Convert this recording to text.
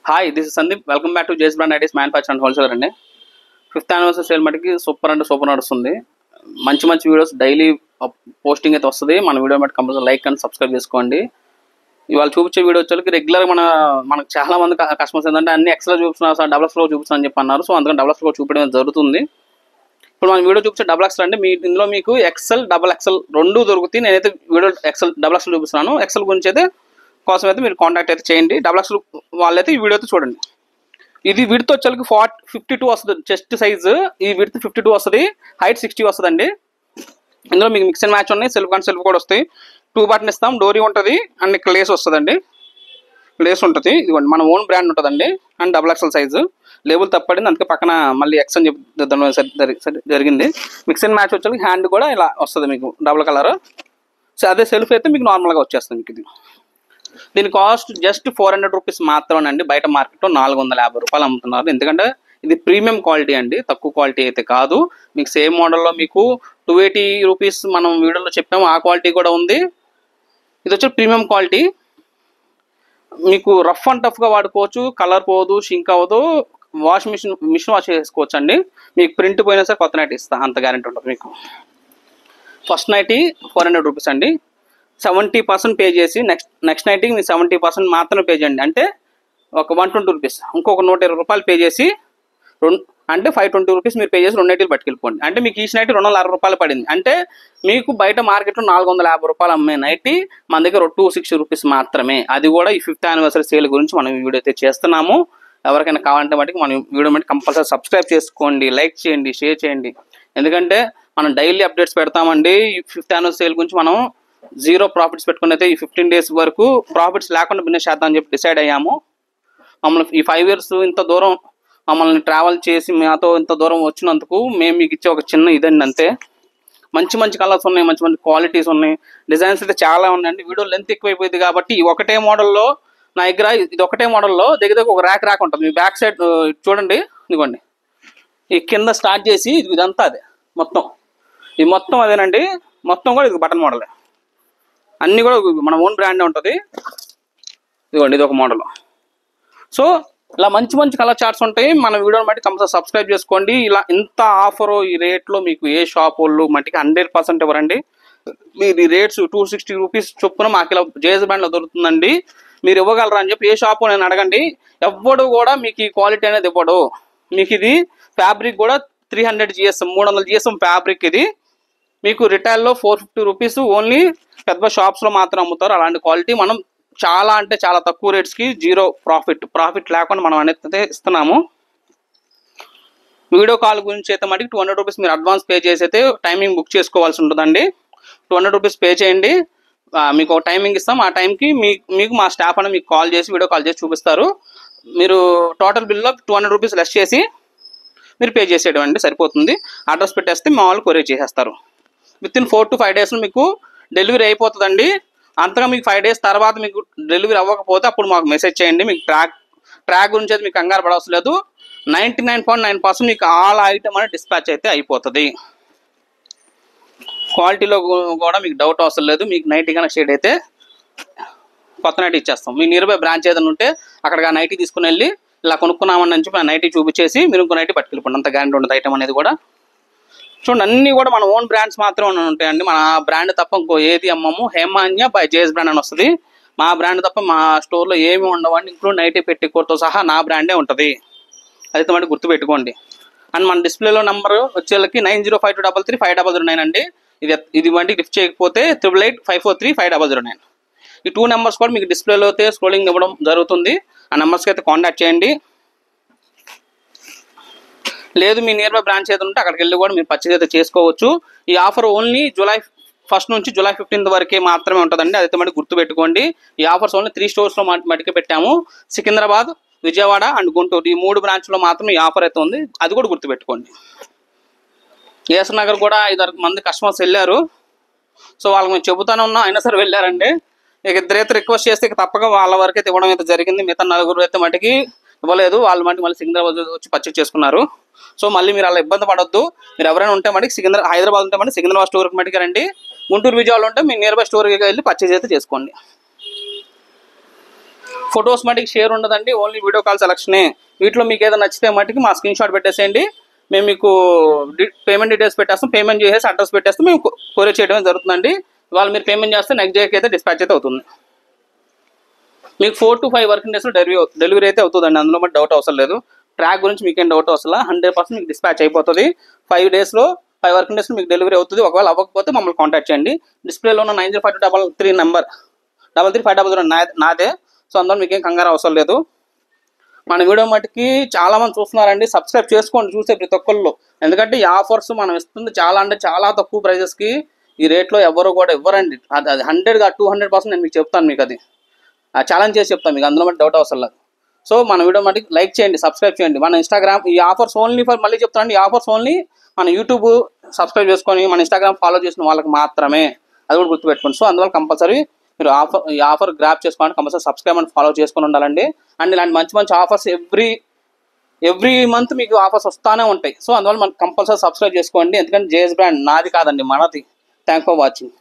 Hi, this is Sandeep. Welcome back to J's brand ideas manufacturer and wholesaler అండి. 5th anniversary sale మటుకి super అంటే super నడుస్తుంది. మంచి మంచి వీడియోస్ డైలీ పోస్టింగ్ అయితే వస్తుంది. మన వీడియో మటు కంపల్సరీ లైక్ అండ్ సబ్స్క్రైబ్ చేసుకోండి. ఇవాళ చూపించే వీడియో వచ్చేసరికి రెగ్యులర్ మనకు చాలా మంది కస్టమర్స్ ఏంటంటే అన్ని ఎక్స్లో చూపిస్తున్నారు సార్, డబుల్ ఎక్స్లో చూపిస్తున్నా అని చెప్పి అన్నారు. సో అందుకని డబుల్ ఎక్స్లో చూపించడం జరుగుతుంది. ఇప్పుడు మన వీడియో చూపించే డబుల్ ఎక్స్ఎల్ అంటే ఇందులో మీకు ఎక్స్ఎల్ డబుల్ ఎక్స్ఎల్ రెండు దొరుకుతాయి. నేనైతే వీడియో ఎక్స్ఎల్ డబుల్ ఎక్స్ఎల్ చూపిస్తున్నాను. ఎక్స్ఎల్ గురించి అయితే కోసం అయితే మీరు కాంటాక్ట్ అయితే చేయండి. డబుల్ ఎక్స్ఎల్ వాళ్ళైతే ఈ వీడియో అయితే చూడండి. ఇది విడ్త్ వచ్చేసరికి 52 వస్తుంది చెస్ట్ సైజు. ఈ విడ్త్ 52 వస్తుంది, హైట్ 60 వస్తుందండి. ఇందులో మీకు మిక్స్ అండ్ మ్యాచ్ ఉన్నాయి, సెల్ఫ్ అండ్ సెల్ఫ్ కూడా వస్తాయి. 2 బటన్ ఇస్తాం, డోరీ ఉంటుంది అండ్ ఇక్కడ లేస్ వస్తుందండి. లేస్ ఉంటుంది, ఇదిగోండి మన ఓన్ బ్రాండ్ ఉంటుందండి. And double XL size label తప్పడింది, అందుకే పక్కన మళ్ళీ ఎక్స్ అని చెప్పి జరిగింది. మిక్స్ అండ్ మ్యాచ్ వచ్చేసరికి హ్యాండ్ కూడా ఇలా వస్తుంది మీకు డబుల్ కలర్. సో అదే సెల్ఫ్ అయితే మీకు నార్మల్గా వచ్చేస్తుంది. మీకు ఇది దీని కాస్ట్ జస్ట్ 400 రూపీస్ మాత్రమే అండి. బయట మార్కెట్లో 450 రూపాయలు అమ్ముతున్నారు. ఎందుకంటే ఇది ప్రీమియం క్వాలిటీ అండి, తక్కువ క్వాలిటీ అయితే కాదు. మీకు సేమ్ మోడల్లో మీకు 280 రూపీస్ మనం వీడియోలో చెప్పాము, ఆ క్వాలిటీ కూడా ఉంది. ఇది వచ్చి ప్రీమియం క్వాలిటీ. మీకు రఫ్ అండ్ టఫ్గా వాడుకోవచ్చు, కలర్ పోదు, షింక్ అవ్వదు. మిషన్ వాష్ చేసుకోవచ్చు అండి. మీకు ప్రింట్ పోయినా సరే కొత్త నైట్ ఇస్తా, అంత గ్యారెంటీ ఉంటుంది మీకు. ఫస్ట్ నైటీ 400 రూపీస్ అండి. 70% పే చేసి నెక్స్ట్ నైట్కి మీరు 70% మాత్రమే పే చేయండి. అంటే ఒక 120 రూపీస్, ఇంకొక 120 రూపాయలు పే చేసి అంటే 520 రూపీస్ మీరు పే చేసి 2 నైటీలు పట్టుకెళ్ళిపోండి. అంటే మీకు ఈచ్ నైటీ 260 రూపాయలు పడింది. అంటే మీకు బయట మార్కెట్లో 450 రూపాయలు అమ్మే నైటీ మన దగ్గర 260 రూపీస్ మాత్రమే. అది కూడా ఈ 5th యానివర్సరీ సేల్ గురించి మనం ఈ వీడియో అయితే చేస్తున్నాము. ఎవరికైనా కావాలంటే మటుకు మనం వీడియో మటుకు కంపల్సరీ సబ్స్క్రైబ్ చేసుకోండి, లైక్ చేయండి, షేర్ చేయండి. ఎందుకంటే మనం డైలీ అప్డేట్స్ పెడతామండి. ఈ 5th యానివర్సరీ సేల్ గురించి మనం 0 ప్రాఫిట్స్ పెట్టుకుని అయితే ఈ 15 డేస్ వరకు ప్రాఫిట్స్ లేకుండా బిజినెస్ చేద్దాం అని చెప్పి డిసైడ్ అయ్యాము. మమ్మల్ని ఈ 5 years ఇంత దూరం మమ్మల్ని ట్రావెల్ చేసి మాతో ఇంత దూరం వచ్చినందుకు మేము మీకు ఇచ్చే ఒక చిన్న ఇదండి అంతే. మంచి మంచి కలర్స్ ఉన్నాయి, మంచి మంచి క్వాలిటీస్ ఉన్నాయి, డిజైన్స్ అయితే చాలా ఉన్నాయండి. వీడియో లెంత్ ఎక్కువైపోయింది కాబట్టి ఈ ఒకటే మోడల్లో నా దగ్గర ఇది ఒకటే మోడల్లో దగ్గర ఒక ర్యాక్ ఉంటుంది. మీ బ్యాక్ సైడ్ చూడండి, ఇదిగోండి ఈ కింద స్టార్ట్ చేసి ఇదంతా అదే మొత్తం, ఇది మొత్తం అదేనండి. మొత్తం కూడా ఇది బటన్ మోడలే, అన్నీ కూడా మన ఓన్ బ్రాండే ఉంటుంది. ఇదిగోండి ఇది ఒక మోడల్. సో ఇలా మంచి మంచి కలర్ చార్ట్స్ ఉంటాయి. మన వీడియోని బట్టి కంపల్సరీ సబ్స్క్రైబ్ చేసుకోండి. ఇలా ఇంత ఆఫర్ ఈ రేట్లో మీకు ఏ షాప్ వాళ్ళు మట్టికి 100% ఇవ్వరండి. మీరు ఈ రేట్స్ 260 రూపీస్ చొప్పున మాకు ఇలా జేఎస్ బ్రాండ్లో దొరుకుతుందండి. మీరు ఇవ్వగలరా అని చెప్పి ఏ షాపు నేను అడగండి. ఎవ్వడు కూడా మీకు ఈ క్వాలిటీ అనేది ఇవ్వడు. మీకు ఇది ఫ్యాబ్రిక్ కూడా 300 GSM 300 GSM ఫ్యాబ్రిక్. ఇది మీకు రిటైల్లో 450 రూపీస్ ఓన్లీ పెద్ద షాప్స్లో మాత్రం అమ్ముతారు. అలాంటి క్వాలిటీ మనం చాలా అంటే చాలా తక్కువ రేట్స్కి 0 ప్రాఫిట్ లేకుండా మనం అనేది ఇస్తున్నాము. వీడియో కాల్ గురించి అయితే మటుకు 200 రూపీస్ మీరు అడ్వాన్స్ పే చేసి అయితే టైమింగ్ బుక్ చేసుకోవాల్సి ఉంటుందండి. 200 రూపీస్ పే చేయండి, మీకు ఒక టైమింగ్ ఇస్తాం. ఆ టైంకి మీకు మా స్టాఫ్ అని మీకు కాల్ చేసి వీడియో కాల్ చేసి చూపిస్తారు. మీరు టోటల్ బిల్లో 200 రూపీస్ లెస్ చేసి మీరు పే చేసేయడం అండి, సరిపోతుంది. అడ్రస్ పెట్టేస్తే మా వాళ్ళు కొరియర్ చేసేస్తారు. వితిన్ 4 to 5 డేస్లో మీకు డెలివరీ అయిపోతుందండి. అంతగా మీకు 5 డేస్ తర్వాత మీకు డెలివరీ అవ్వకపోతే అప్పుడు మాకు మెసేజ్ చేయండి. మీకు ట్రాక్ గురించి అయితే మీకు కంగారు పడవలసిన లేదు. 99.9% మీకు ఆల్ ఐటమ్ అనేది డిస్పాచ్ అయితే అయిపోతుంది. క్వాలిటీలో కూడా మీకు డౌట్ అవసరం లేదు. మీకు నైటీ కన్నా షేడ్ అయితే కొత్త నైటీ ఇచ్చేస్తాం. మీ నియర్ బై బ్రాంచ్ ఏదైనా ఉంటే అక్కడికి ఆ నైటీ తీసుకుని వెళ్ళి ఇలా కొనుక్కున్నామని చెప్పి ఆ నైటీ చూపించేసి మీరు ఇంకో నైటీ పట్టుకెళ్ళిపోండి. అంత గ్యారెంటీ ఉంటుంది ఐటమ్ అనేది కూడా. చూడండి అన్నీ కూడా మన ఓన్ బ్రాండ్స్ మాత్రమే ఉంటాయండి. మన బ్రాండ్ తప్ప ఇంకో ఏది అమ్మము. హేమాన్య బై జేఎస్ బ్రాండ్ అని వస్తుంది. మా బ్రాండ్ తప్ప మా స్టోర్లో ఏమి ఉండవండి. ఇంక్లూడ్ నైటీ పెట్టికోతో సహా నా బ్రాండే ఉంటుంది. అయితే మళ్ళీ గుర్తుపెట్టుకోండి. అండ్ మన డిస్ప్లేలో నెంబర్ వచ్చేళ్ళకి 9052335009 అండి. ఇది వంటి లిఫ్ట్ చేయకపోతే 8885435009. ఈ 2 నెంబర్స్ కూడా మీకు డిస్ప్లేలో అయితే స్క్రోలింగ్ ఇవ్వడం జరుగుతుంది. ఆ నెంబర్స్కి అయితే కాంటాక్ట్ చేయండి. లేదు మీ నియర్ బై బ్రాంచ్ ఏదైనా ఉంటే అక్కడికి వెళ్ళి కూడా మీరు పర్చేజ్ అయితే చేసుకోవచ్చు. ఈ ఆఫర్ ఓన్లీ July 1st నుంచి July 15th వరకే మాత్రమే ఉంటుందండి. అదైతే మటుకు గుర్తుపెట్టుకోండి. ఈ ఆఫర్స్ ఓన్లీ 3 స్టోర్స్లో మటుకే పెట్టాము. సికింద్రాబాద్, విజయవాడ అండ్ గుంటూరు, ఈ 3 బ్రాంచ్లో మాత్రం ఈ ఆఫర్ అయితే ఉంది. అది కూడా గుర్తుపెట్టుకోండి. ఏఎస్ నగర్ కూడా 5-6 మంది కస్టమర్స్ వెళ్ళారు. సో వాళ్ళకి మేము చెబుతానే ఉన్నాం, అయినా సరే వెళ్ళారండి. ఇక ఇద్దరైతే రిక్వెస్ట్ చేస్తే తప్పక వాళ్ళ వరకు అయితే ఇవ్వడం అయితే జరిగింది. మిగతా 4 అయితే మటుకి ఇవ్వలేదు. వాళ్ళు మళ్ళీ సికింద్రాబాద్ వచ్చి పర్చేజ్ చేసుకున్నారు. సో మళ్ళీ మీరు అలా ఇబ్బంది పడొద్దు. మీరు ఎవరైనా ఉంటే మటుకు హైదరాబాద్ ఉంటే మటుకు సికింద్రాబాద్ స్టోర్కి మటుకు రండి. గుంటూరు, విజయవాడ ఉంటే మీ నియర్ బై స్టోర్కి వెళ్ళి పర్చేజ్ అయితే చేసుకోండి. ఫొటోస్ మటుకు షేర్ ఉండదండి, ఓన్లీ వీడియో కాల్ సెలక్షనే. వీటిలో మీకు ఏదైనా నచ్చితే మటుకు మా స్క్రీన్ షాట్ పెట్టేసేయండి, మేము మీకు పేమెంట్ డీటెయిల్స్ పెట్టేస్తాం. పేమెంట్ చేసేసి అడ్రస్ పెట్టేస్తాం, మేము కొరియర్ చేయడమే జరుగుతుందండి. ఇవాళ మీరు పేమెంట్ చేస్తే నెక్స్ట్ డేకి అయితే డిస్పాచ్ అయితే అవుతుంది. మీకు 4 to 5 వర్కింగ్ డేస్లో డెలివరీ అయితే అవుతుందండి, అందులో మరి డౌట్ అవసరం లేదు. ట్రాక్ గురించి మీకేం డౌట్ అవసరం, 100% మీకు డిస్పాచ్ అయిపోతుంది. 5 వర్కింగ్ డేస్లో మీకు డెలివరీ అవుతుంది. ఒకవేళ అవ్వకపోతే మమ్మల్ని కాంటాక్ట్ చేయండి. డిస్ప్లేలో ఉన్న 905233 నెంబర్ 3350 నాదే. సో అందులో మీకేం కంగారు అవసరం లేదు. మన వీడియో మటుకి చాలా మంది చూస్తున్నారండి, సబ్స్క్రైబ్ చేసుకోండి చూసే ప్రతి ఒక్కళ్ళు. ఎందుకంటే ఈ ఆఫర్స్ మనం ఇస్తుంది చాలా అంటే చాలా తక్కువ ప్రైజెస్కి. ఈ రేట్లో ఎవరు కూడా ఇవ్వరండి. అది 100-200% నేను మీకు చెప్తాను, మీకు అది ఛాలెంజ్ చేసి చెప్తాను మీకు, అందులో మటు డౌట్ అవసరం లేదు. సో మన వీడియో మటుకు లైక్ చేయండి, సబ్స్క్రైబ్ చేయండి. మన ఇన్స్టాగ్రామ్ ఈ ఆఫర్స్ ఓన్లీ ఫర్, మళ్ళీ చెప్తానండి, ఈ ఆఫర్స్ ఓన్లీ మన యూట్యూబ్ సబ్స్క్రైబ్ చేసుకొని మన ఇన్స్టాగ్రామ్ ఫాలో చేసిన వాళ్ళకి మాత్రమే, అది కూడా గుర్తుపెట్టుకోండి. సో అందువల్ల కంపల్సరీ మీరు ఈ ఆఫర్ గ్రాప్ చేసుకోవాలంటే కంపల్సరీ సబ్స్క్రైబ్ అండ్ ఫాలో చేసుకొని ఉండాలండి. అండ్ ఇలాంటి మంచి మంచి ఆఫర్స్ ఎవ్రీ మంత్ మీకు ఆఫర్స్ వస్తూనే ఉంటాయి. సో అందువల్ల మనకు కంపల్సరీ సబ్స్క్రైబ్ చేసుకోండి, ఎందుకంటే జేఎస్ బ్రాండ్ నాది కాదండి, మనది. Thank for watching.